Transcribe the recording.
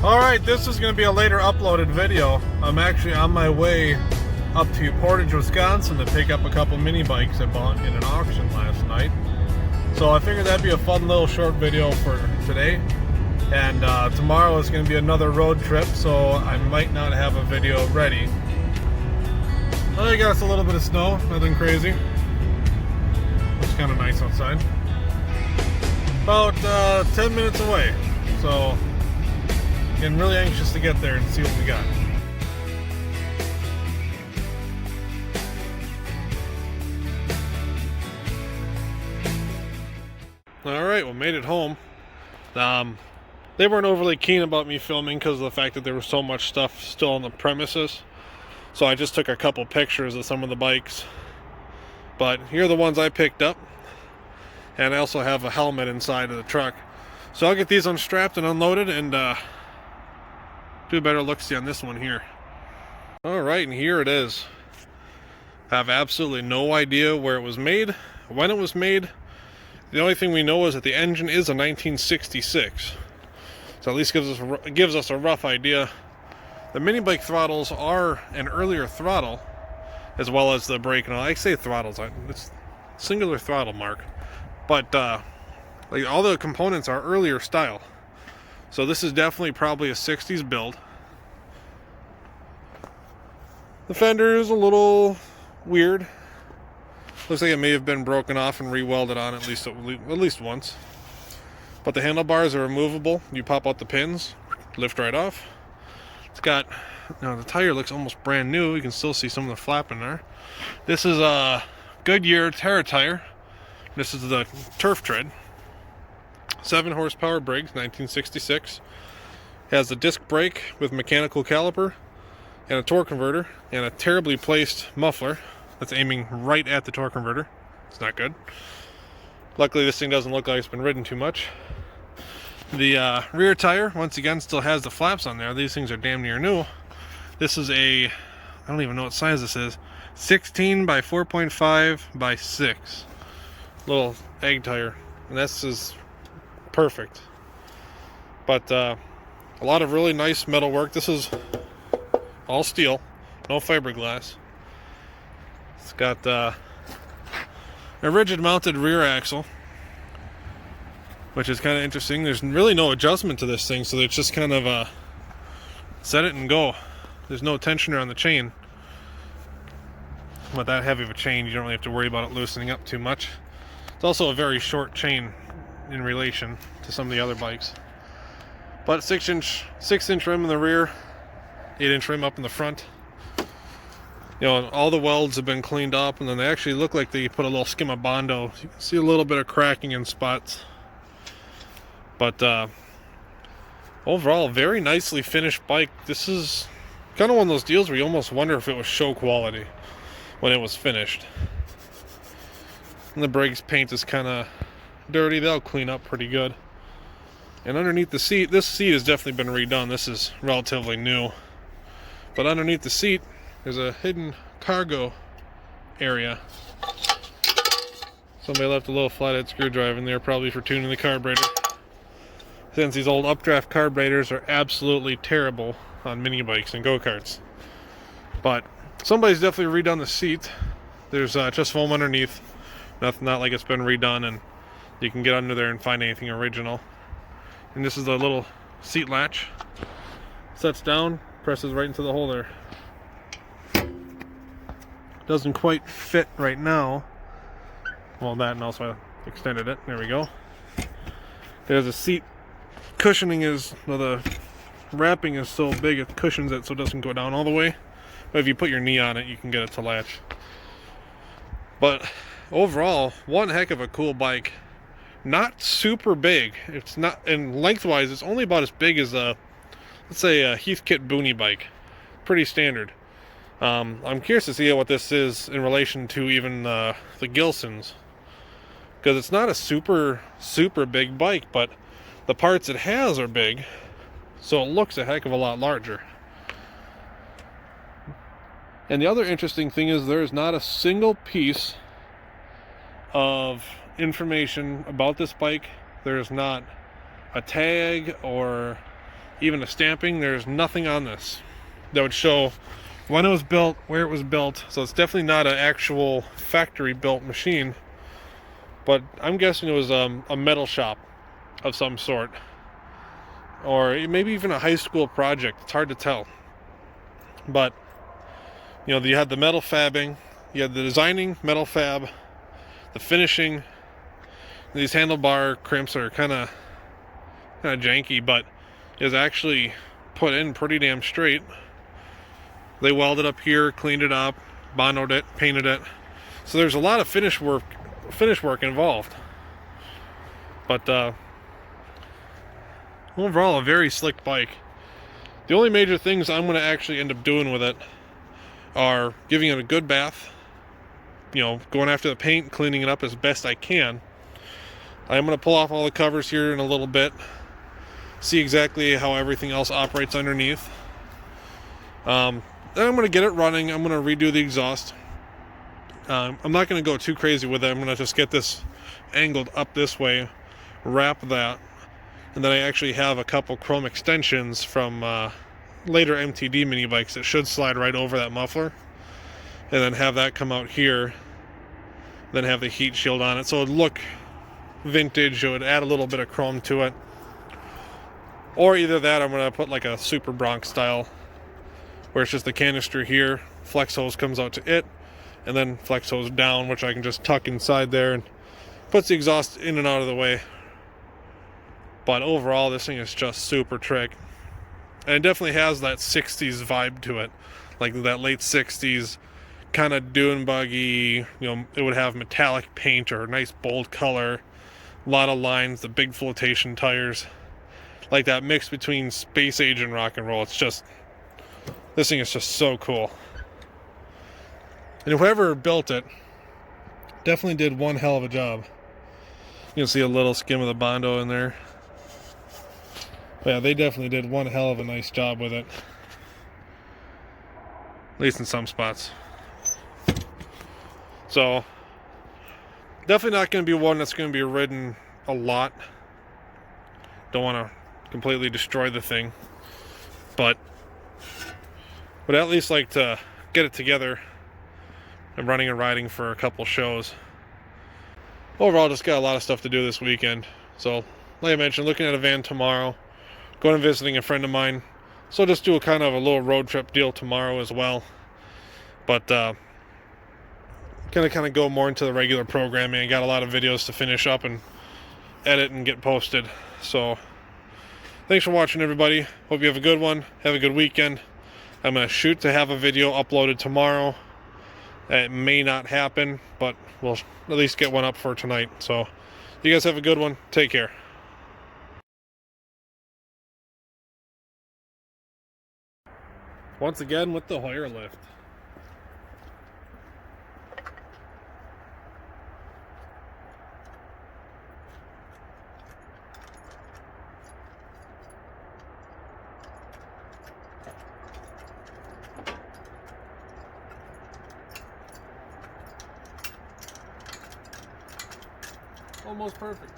Alright, this is going to be a later uploaded video. I'm actually on my way up to Portage, Wisconsin to pick up a couple mini bikes I bought in an auction last night. So I figured that'd be a fun little short video for today. And tomorrow is going to be another road trip, so I might not have a video ready. I got us a little bit of snow, nothing crazy. It's kind of nice outside. About 10 minutes away, so getting really anxious to get there and see what we got. Alright, well, made it home. They weren't overly keen about me filming because of the fact that there was so much stuff still on the premises. So I just took a couple pictures of some of the bikes. But here are the ones I picked up. And I also have a helmet inside of the truck. So I'll get these unstrapped and unloaded and do a better look-see on this one here. Alright, and here it is. I have absolutely no idea where it was made, when it was made. The only thing we know is that the engine is a 1966. So at least gives us a rough idea. The mini bike throttles are an earlier throttle, as well as the brake and all. I say throttles, it's singular throttle mark. But like all the components are earlier style. So this is definitely probably a 60s build. The fender is a little weird. Looks like it may have been broken off and re-welded on at least once. But the handlebars are removable. You pop out the pins, lift right off. It's got, the tire looks almost brand new. You can still see some of the flap in there. This is a Goodyear Terra tire. This is the turf tread. 7 horsepower brakes, 1966. Has a disc brake with mechanical caliper and a torque converter and a terribly placed muffler that's aiming right at the torque converter. It's not good. Luckily this thing doesn't look like it's been ridden too much. The rear tire, once again, still has the flaps on there. These things are damn near new. This is I don't even know what size this is. 16 by 4.5 by 6. Little egg tire. And this is perfect. But a lot of really nice metal work. This is all steel, no fiberglass. It's got a rigid mounted rear axle, which is kind of interesting. There's really no adjustment to this thing, so it's just kind of set it and go. There's no tensioner on the chain. With that heavy of a chain, you don't really have to worry about it loosening up too much. It's also a very short chain in relation to some of the other bikes. But 6-inch rim in the rear, 8-inch rim up in the front. You know, all the welds have been cleaned up, and then they actually look like they put a little skim of Bondo. So you can see a little bit of cracking in spots. But overall, very nicely finished bike. This is kind of one of those deals where you almost wonder if it was show quality when it was finished. And the brakes paint is kind of dirty. They'll clean up pretty good. And underneath the seat, this seat has definitely been redone. This is relatively new. But underneath the seat, there's a hidden cargo area. Somebody left a little flathead screwdriver in there, probably for tuning the carburetor. Since these old updraft carburetors are absolutely terrible on mini bikes and go-karts. But somebody's definitely redone the seat. There's just foam underneath. Not like it's been redone and you can get under there and find anything original. And this is the little seat latch. Sets down, presses right into the hole there. Doesn't quite fit right now. Well, that, and also I extended it. There we go. There's a seat cushioning the wrapping is so big it cushions it so it doesn't go down all the way. But if you put your knee on it, you can get it to latch. But overall, one heck of a cool bike. Not super big. It's not, and lengthwise, it's only about as big as let's say a Heathkit Boonie bike. Pretty standard. I'm curious to see what this is in relation to even the Gilsons, because it's not a super big bike, but the parts it has are big, so it looks a heck of a lot larger. And the other interesting thing is there's not a single piece of information about this bike. There's not a tag or even a stamping. There's nothing on this that would show when it was built, where it was built. So it's definitely not an actual factory built machine, but I'm guessing it was a metal shop of some sort, or maybe even a high school project. It's hard to tell. But you know, you had the metal fabbing, you had the designing, metal fab, the finishing. These handlebar crimps are kind of janky, but it was actually put in pretty damn straight. They welded up here, cleaned it up, bondoed it, painted it. So there's a lot of finish work involved. But overall, a very slick bike. The only major things I'm going to actually end up doing with it are giving it a good bath, you know, going after the paint, cleaning it up as best I can. I'm going to pull off all the covers here in a little bit, see exactly how everything else operates underneath. Then I'm going to get it running. I'm going to redo the exhaust. I'm not going to go too crazy with it. I'm going to just get this angled up this way, wrap that, and then I actually have a couple chrome extensions from later MTD mini bikes that should slide right over that muffler, and then have that come out here, then have the heat shield on it, so it would look vintage. It would add a little bit of chrome to it. Or either that, I'm going to put like a Super Bronx style, where it's just the canister here, flex hose comes out to it, and then flex hose down, which I can just tuck inside there and puts the exhaust in and out of the way. But overall, this thing is just super trick. And it definitely has that 60s vibe to it. Like that late 60s kind of dune buggy, you know, it would have metallic paint or a nice bold color, a lot of lines, the big flotation tires. Like that mix between space age and rock and roll. It's just, this thing is just so cool. And whoever built it definitely did one hell of a job. You can see a little skim of the Bondo in there. But yeah, they definitely did one hell of a nice job with it. At least in some spots. So, definitely not going to be one that's going to be ridden a lot. Don't want to completely destroy the thing. But would at least like to get it together and running and riding for a couple shows. Overall, just got a lot of stuff to do this weekend. So, like I mentioned, looking at a van tomorrow. Going and visiting a friend of mine. So just do a kind of a little road trip deal tomorrow as well. But gonna kind of go more into the regular programming. I got a lot of videos to finish up and edit and get posted. So thanks for watching, everybody. Hope you have a good one. Have a good weekend. I'm gonna shoot to have a video uploaded tomorrow. It may not happen, but we'll at least get one up for tonight. So you guys have a good one. Take care. Once again with the Hoyer lift. Almost perfect.